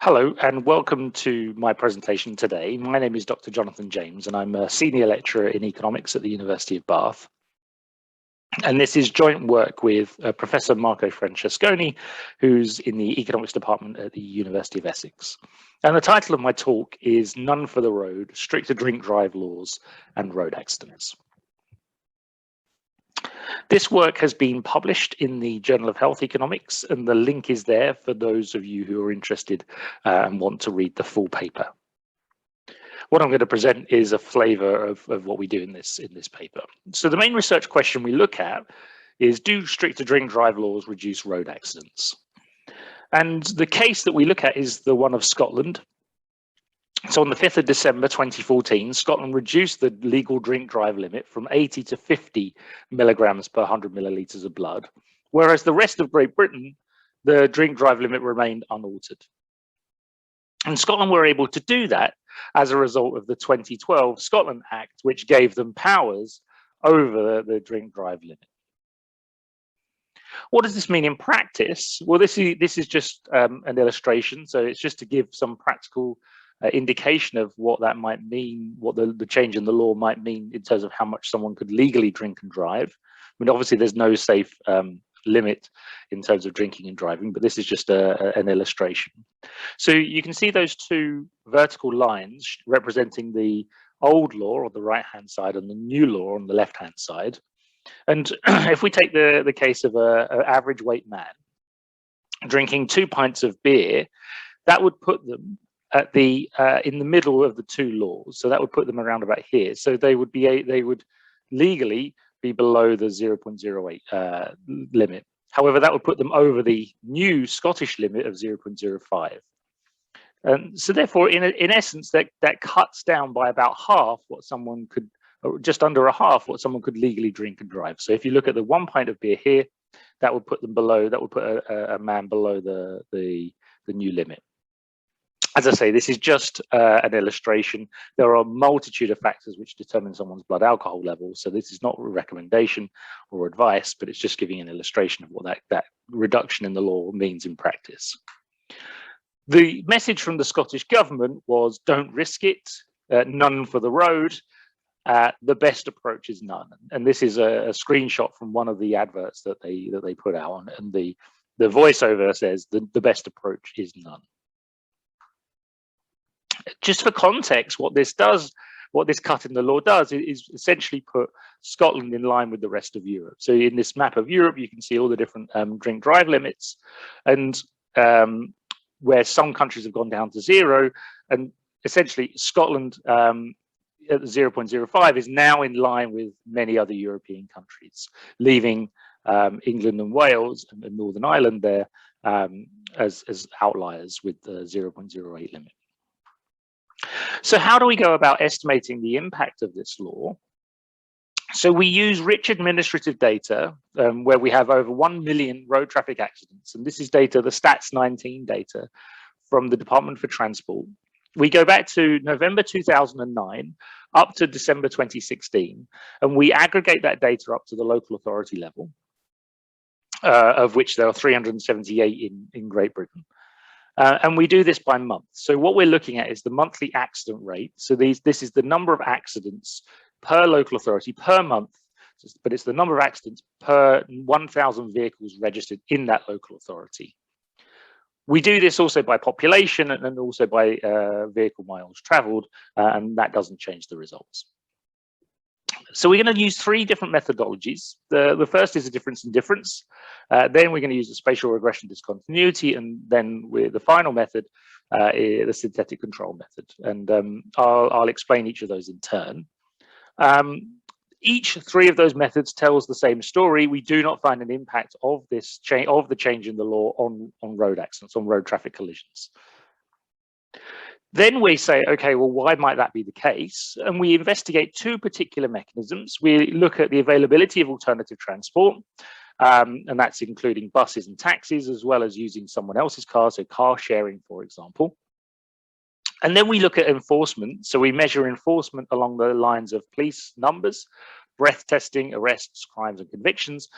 Hello and welcome to my presentation today. My name is Dr. Jonathan James and I'm a senior lecturer in economics at the University of Bath. And this is joint work with Professor Marco Francesconi, who's in the economics department at the University of Essex. And the title of my talk is None for the Road, Stricter Drink Drive Laws and Road Accidents. This work has been published in the Journal of Health Economics, and the link is there for those of you who are interested and want to read the full paper. What I'm going to present is a flavor of what we do in this paper. So the main research question we look at is, do stricter drink drive laws reduce road accidents? And the case that we look at is the one of Scotland. So on the 5th of December 2014, Scotland reduced the legal drink drive limit from 80 to 50 milligrams per 100 millilitres of blood, whereas the rest of Great Britain, the drink drive limit remained unaltered. And Scotland were able to do that as a result of the 2012 Scotland Act, which gave them powers over the drink drive limit. What does this mean in practice? Well, this is just an illustration, so it's just to give some practical indication of what that might mean, what the change in the law might mean in terms of how much someone could legally drink and drive. I mean, obviously there's no safe limit in terms of drinking and driving, but this is just an illustration. So you can see those two vertical lines representing the old law on the right hand side and the new law on the left hand side. And if we take the case of an average weight man drinking 2 pints of beer, that would put them at the in the middle of the two laws, so that would put them around about here. So they would legally be below the 0.08 limit. However, that would put them over the new Scottish limit of 0.05. And so therefore, in essence, that cuts down by about half what someone could, or just under a half what someone could legally drink and drive. So if you look at the 1 pint of beer here, that would put them below, that would put a man below the new limit. As I say, this is just an illustration. There are a multitude of factors which determine someone's blood alcohol level. So this is not a recommendation or advice, but it's just giving an illustration of what that reduction in the law means in practice. The message from the Scottish government was, don't risk it, none for the road. The best approach is none. And this is a screenshot from one of the adverts that they put out, and the voiceover says the best approach is none. Just for context, what this cut in the law does is essentially put Scotland in line with the rest of Europe. So in this map of Europe, you can see all the different drink drive limits, and where some countries have gone down to 0, and essentially Scotland at 0.05 is now in line with many other European countries, leaving England and Wales and Northern Ireland there as outliers with the 0.08 limit. So how do we go about estimating the impact of this law? So we use rich administrative data where we have over 1 million road traffic accidents. And this is data, the Stats 19 data from the Department for Transport. We go back to November 2009 up to December 2016, and we aggregate that data up to the local authority level, of which there are 378 in Great Britain. And we do this by month. So what we're looking at is the monthly accident rate. So this is the number of accidents per local authority per month, but it's the number of accidents per 1,000 vehicles registered in that local authority. We do this also by population and also by vehicle miles traveled, and that doesn't change the results. So we're going to use 3 different methodologies. The first is a difference in difference. Then we're going to use the spatial regression discontinuity, and then the final method is the synthetic control method. And I'll explain each of those in turn. Each 3 of those methods tells the same story. We do not find an impact of this the change in the law on road accidents, on road traffic collisions. Then we say, okay, well, why might that be the case? And we investigate 2 particular mechanisms. We look at the availability of alternative transport, and that's including buses and taxis, as well as using someone else's car, so car sharing, for example. And then we look at enforcement. So we measure enforcement along the lines of police numbers, breath testing, arrests, crimes and convictions.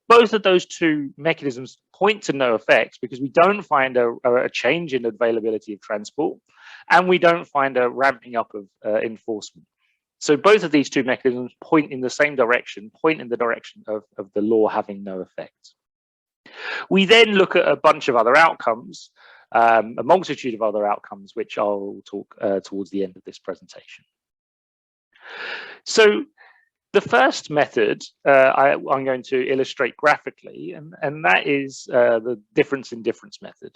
Both of those two mechanisms point to no effect because we don't find a change in availability of transport, and we don't find a ramping up of enforcement. So both of these two mechanisms point in the same direction, point in the direction of the law having no effect. We then look at a bunch of other outcomes, a multitude of other outcomes, which I'll talk towards the end of this presentation. So the first method I'm going to illustrate graphically, and that is the difference in difference method.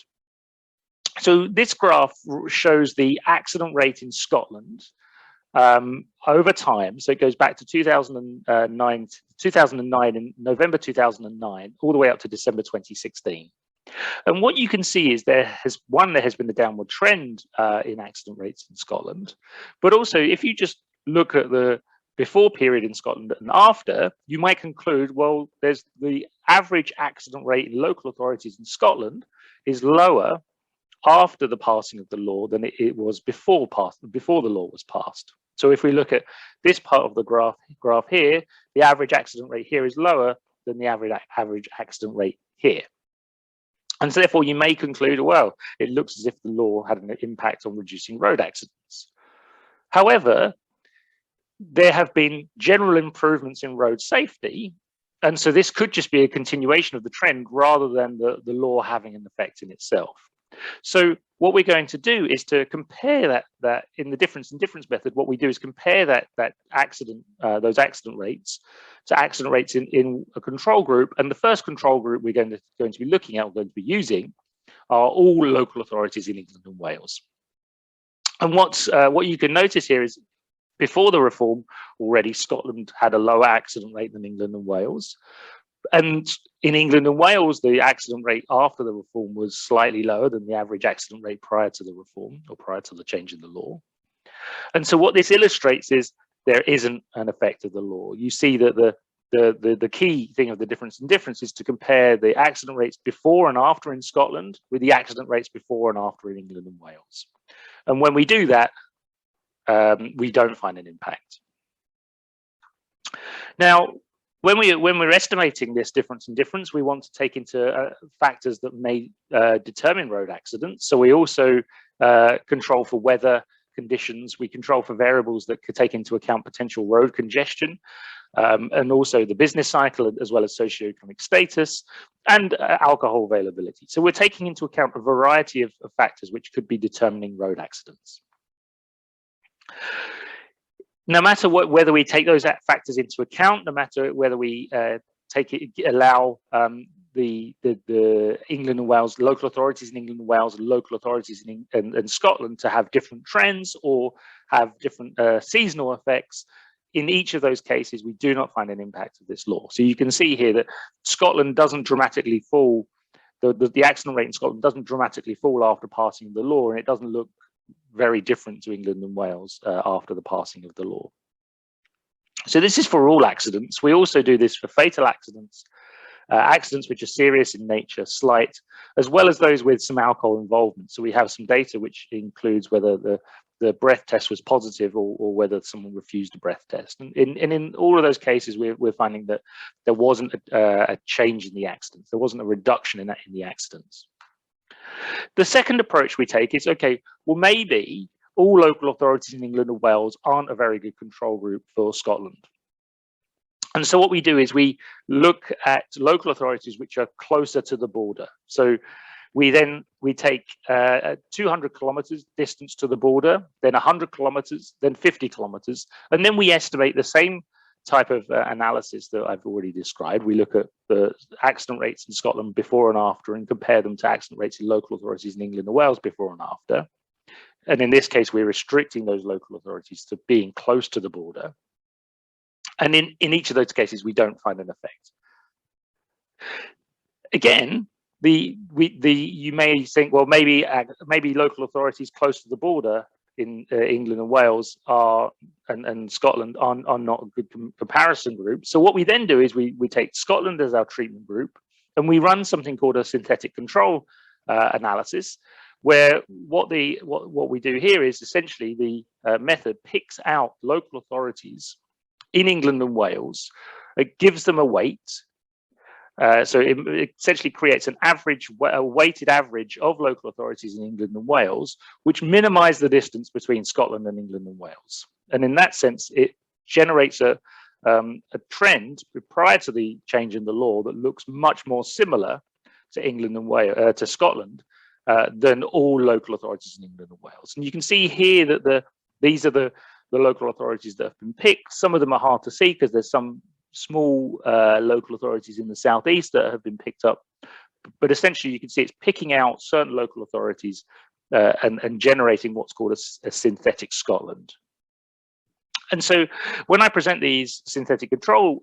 So this graph shows the accident rate in Scotland over time. So it goes back to 2009 in November 2009, all the way up to December 2016. And what you can see is there has been a downward trend in accident rates in Scotland, but also if you just look at the before period in Scotland and after, you might conclude, well, there's the average accident rate in local authorities in Scotland is lower after the passing of the law than it was before the law was passed. So if we look at this part of the graph here, the average accident rate here is lower than the average accident rate here. And so therefore you may conclude, well, it looks as if the law had an impact on reducing road accidents. However, there have been general improvements in road safety. And so this could just be a continuation of the trend rather than the law having an effect in itself. So what we're going to do is to compare that in the difference in difference method. What we do is compare those accident rates to accident rates in a control group. And the first control group we're going to be looking at, we're going to be using, are all local authorities in England and Wales. And what you can notice here is before the reform, already Scotland had a lower accident rate than England and Wales. And in England and Wales, the accident rate after the reform was slightly lower than the average accident rate prior to the reform or prior to the change in the law. And so what this illustrates is there isn't an effect of the law. You see that the key thing of the difference in difference is to compare the accident rates before and after in Scotland with the accident rates before and after in England and Wales. And when we do that, we don't find an impact. Now, when we're estimating this difference in difference, we want to take into factors that may determine road accidents. So we also control for weather conditions. We control for variables that could take into account potential road congestion, and also the business cycle, as well as socioeconomic status and alcohol availability. So we're taking into account a variety of factors which could be determining road accidents. No matter whether we take those factors into account, no matter whether we allow the England and Wales, local authorities in England and Wales, and local authorities in Scotland to have different trends or have different seasonal effects, in each of those cases, we do not find an impact of this law. So you can see here that Scotland doesn't dramatically fall, the accident rate in Scotland doesn't dramatically fall after passing the law, and it doesn't look very different to England and Wales after the passing of the law. So this is for all accidents. We also do this for fatal accidents, accidents which are serious in nature, slight, as well as those with some alcohol involvement. So we have some data which includes whether the breath test was positive or whether someone refused a breath test. And in all of those cases, we're finding that there wasn't a change in the accidents. There wasn't a reduction in the accidents. The second approach we take is, okay, well, maybe all local authorities in England and Wales aren't a very good control group for Scotland. And so what we do is we look at local authorities which are closer to the border. So we take 200 kilometers distance to the border, then 100 kilometers, then 50 kilometers, and then we estimate the same type of analysis that I've already described. We look at the accident rates in Scotland before and after and compare them to accident rates in local authorities in England and Wales before and after. And in this case, we're restricting those local authorities to being close to the border. And in each of those cases, we don't find an effect. Again, you may think, well, maybe local authorities close to the border in England and Wales and Scotland are not a good comparison group. So what we then do is we take Scotland as our treatment group, and we run something called a synthetic control analysis, where what we do here is essentially the method picks out local authorities in England and Wales. It gives them a weight. So it essentially creates a weighted average of local authorities in England and Wales, which minimise the distance between Scotland and England and Wales. And in that sense, it generates a trend prior to the change in the law that looks much more similar to England and Wales, to Scotland, than all local authorities in England and Wales. And you can see here that these are the local authorities that have been picked. Some of them are hard to see because there's some small local authorities in the southeast that have been picked up. But essentially, you can see it's picking out certain local authorities and generating what's called a synthetic Scotland. And so when I present these synthetic control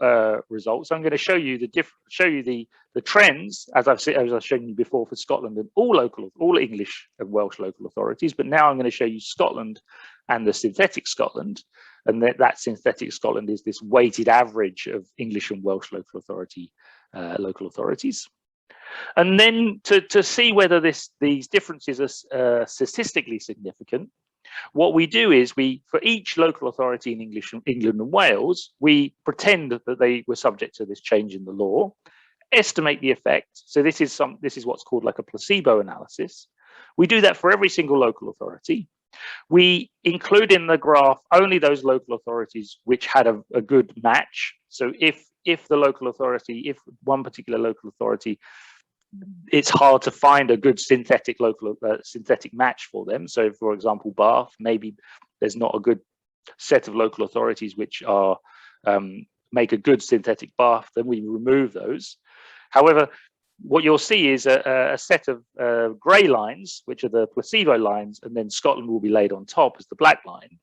results, I'm going to show you the trends, as I've shown you before, for Scotland and all English and Welsh local authorities. But now I'm going to show you Scotland and the synthetic Scotland, and that synthetic Scotland is this weighted average of English and Welsh local authorities. And then to see whether these differences are statistically significant, what we do is for each local authority in England and Wales, we pretend that they were subject to this change in the law, estimate the effect. So this is what's called like a placebo analysis. We do that for every single local authority. We include in the graph only those local authorities which had a good match. So if one particular local authority, it's hard to find a good synthetic match for them. So, for example, Bath, maybe there's not a good set of local authorities which are make a good synthetic Bath. Then we remove those. However, what you'll see is a set of grey lines, which are the placebo lines, and then Scotland will be laid on top as the black line.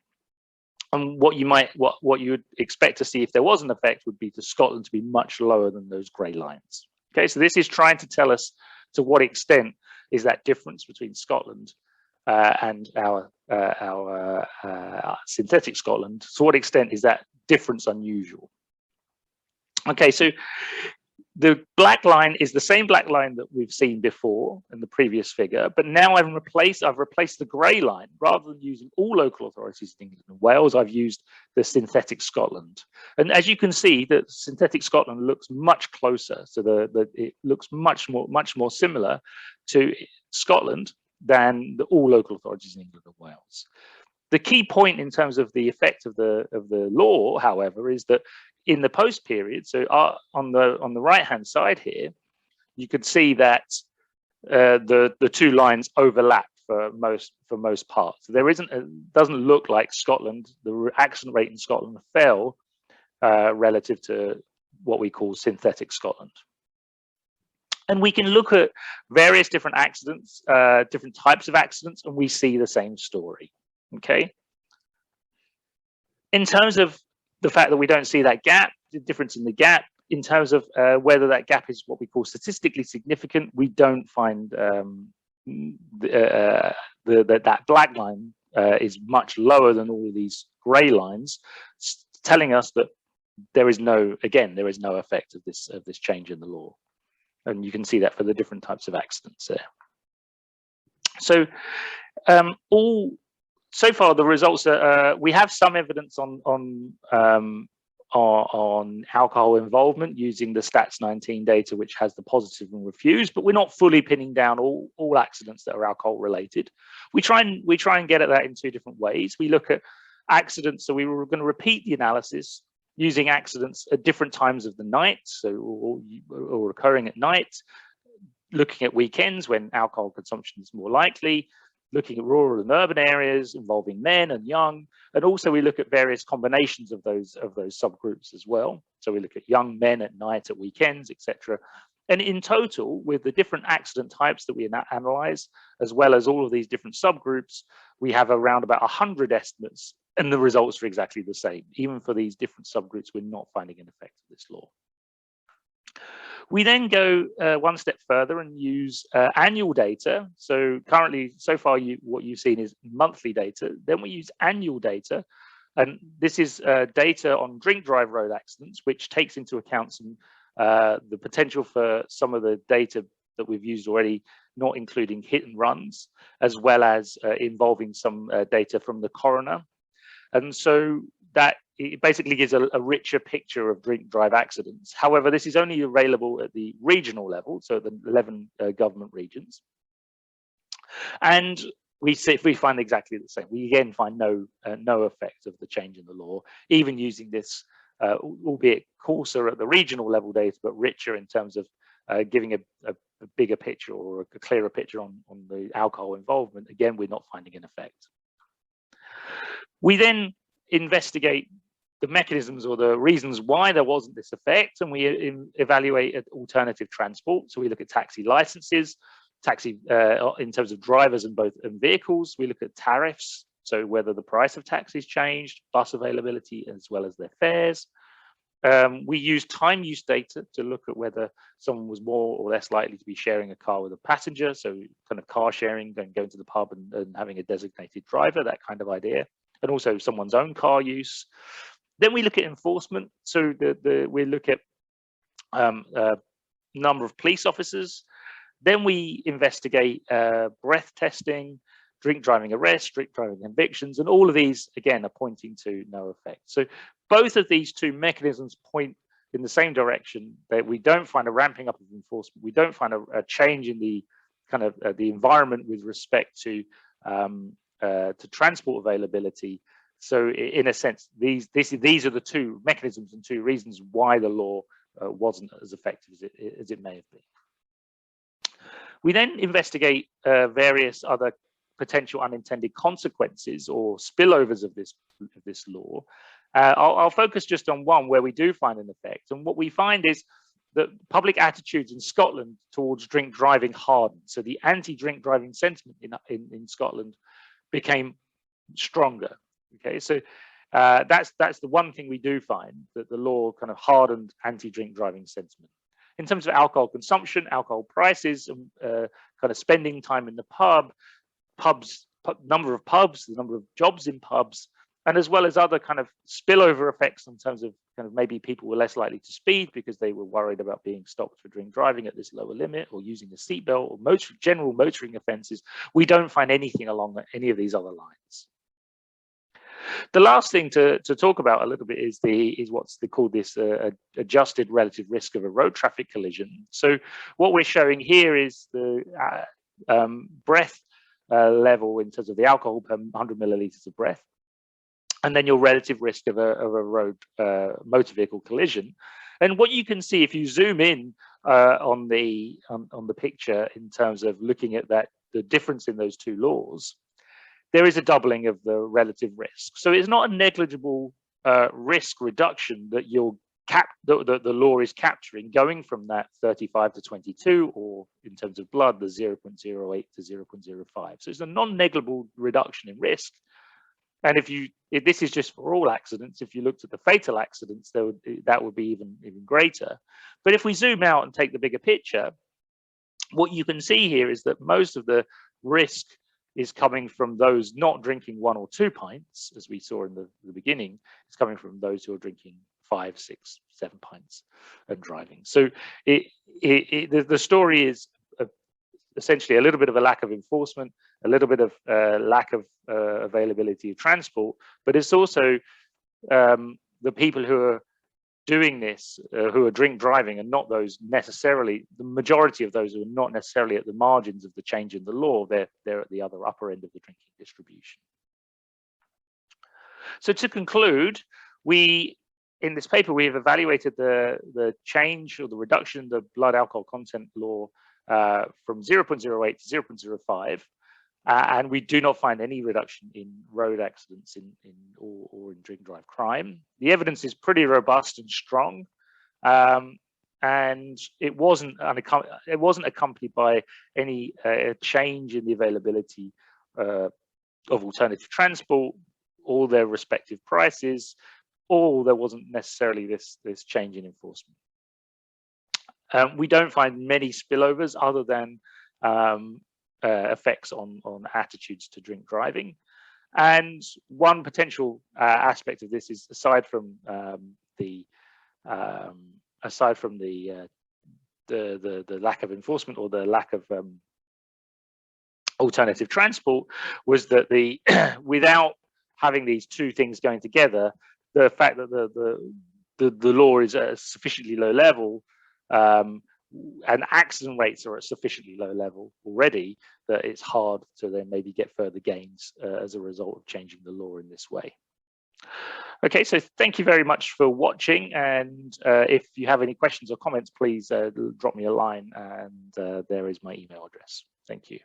And what you would expect to see if there was an effect would be for Scotland to be much lower than those grey lines. Okay, so this is trying to tell us to what extent is that difference between Scotland and our synthetic Scotland. To what extent is that difference unusual? Okay, so the black line is the same black line that we've seen before in the previous figure, but now I've replaced the grey line. Rather than using all local authorities in England and Wales, I've used the synthetic Scotland. And as you can see, the synthetic Scotland looks much closer. So it looks much more similar to Scotland than all local authorities in England and Wales. The key point in terms of the effect of the law, however, is that in the post period, so on the right hand side here, you can see that the two lines overlap for most parts. Doesn't look like Scotland. The accident rate in Scotland fell relative to what we call synthetic Scotland. And we can look at various different accidents, different types of accidents, and we see the same story. Okay. In terms of the fact that we don't see that gap, the difference in the gap, in terms of whether that gap is what we call statistically significant, we don't find that black line is much lower than all of these grey lines, telling us that there is no effect of this change in the law. And you can see that for the different types of accidents there. So so far, the results are, we have some evidence on alcohol involvement using the Stats 19 data, which has the positive and refused, but we're not fully pinning down all accidents that are alcohol related. We try and get at that in two different ways. We look at accidents, so we were going to repeat the analysis using accidents at different times of the night, so or occurring at night, looking at weekends when alcohol consumption is more likely, looking at rural and urban areas involving men and young, and also we look at various combinations of those subgroups as well. So we look at young men at night, at weekends, etc. And in total, with the different accident types that we analyze, as well as all of these different subgroups, we have around about 100 estimates, and the results are exactly the same. Even for these different subgroups, we're not finding an effect of this law. We then go one step further and use annual data. So currently, so far, what you've seen is monthly data. Then we use annual data. And this is data on drink drive road accidents, which takes into account the potential for some of the data that we've used already, not including hit and runs, as well as involving some data from the coroner. And so that it basically gives a richer picture of drink drive accidents. However, this is only available at the regional level, so the 11 government regions. And we find exactly the same. We again find no effect of the change in the law, even using this, albeit coarser at the regional level data, but richer in terms of giving a bigger picture or a clearer picture on the alcohol involvement. Again, we're not finding an effect. We then investigate the mechanisms or the reasons why there wasn't this effect, and we evaluate alternative transport. So we look at taxi licenses, taxi in terms of drivers and vehicles. We look at tariffs, so whether the price of taxis changed, bus availability, as well as their fares. We use time use data to look at whether someone was more or less likely to be sharing a car with a passenger, so kind of car sharing, going to the pub and having a designated driver, that kind of idea, and also someone's own car use. Then we look at enforcement, so we look at number of police officers. Then we investigate breath testing, drink driving arrests, drink driving convictions, and all of these, again, are pointing to no effect. So both of these two mechanisms point in the same direction, that we don't find a ramping up of enforcement. We don't find a change in the kind of the environment with respect to transport availability. So in a sense, these are the two mechanisms and two reasons why the law wasn't as effective as it may have been. We then investigate various other potential unintended consequences or spillovers of this law. I'll focus just on one where we do find an effect, and what we find is that public attitudes in Scotland towards drink driving hardened. So the anti-drink driving sentiment in Scotland became stronger. Okay, so that's the one thing we do find, that the law kind of hardened anti-drink driving sentiment. In terms of alcohol consumption, alcohol prices, kind of spending time in the number of pubs, the number of jobs in pubs, and as well as other kind of spillover effects in terms of kind of maybe people were less likely to speed because they were worried about being stopped for drink driving at this lower limit, or using the seatbelt, or general motoring offences. We don't find anything along any of these other lines. The last thing to talk about a little bit is what's called this adjusted relative risk of a road traffic collision. So what we're showing here is the breath level in terms of the alcohol per 100 milliliters of breath, and then your relative risk of a road motor vehicle collision. And what you can see if you zoom in on the picture in terms of looking at the difference in those two laws, there is a doubling of the relative risk. So it's not a negligible risk reduction that the law is capturing, going from that 35 to 22, or in terms of blood, the 0.08 to 0.05. So it's a non-negligible reduction in risk. And if this is just for all accidents, if you looked at the fatal accidents, that would be even greater. But if we zoom out and take the bigger picture, what you can see here is that most of the risk is coming from those not drinking 1 or 2 pints, as we saw in the beginning. It's coming from those who are drinking 5, 6, 7 pints and driving. So the story is essentially a little bit of a lack of enforcement, a little bit of lack of availability of transport, but it's also the people who are doing this, who are drink driving, and not those necessarily, the majority of those who are not necessarily at the margins of the change in the law, they're at the upper end of the drinking distribution. So to conclude, in this paper, we have evaluated the change or the reduction in the blood alcohol content law from 0.08 to 0.05, and we do not find any reduction in road accidents or in drink drive crime. The evidence is pretty robust and strong, and it wasn't accompanied by any change in the availability of alternative transport or their respective prices, or there wasn't necessarily this change in enforcement. We don't find many spillovers other than effects on attitudes to drink driving. And one potential aspect of this is, aside from the lack of enforcement or the lack of alternative transport, was that without having these two things going together, the fact that the law is at a sufficiently low level, and accident rates are at a sufficiently low level already, that it's hard to then maybe get further gains as a result of changing the law in this way. Okay, so thank you very much for watching, and if you have any questions or comments, please drop me a line, and there is my email address. Thank you.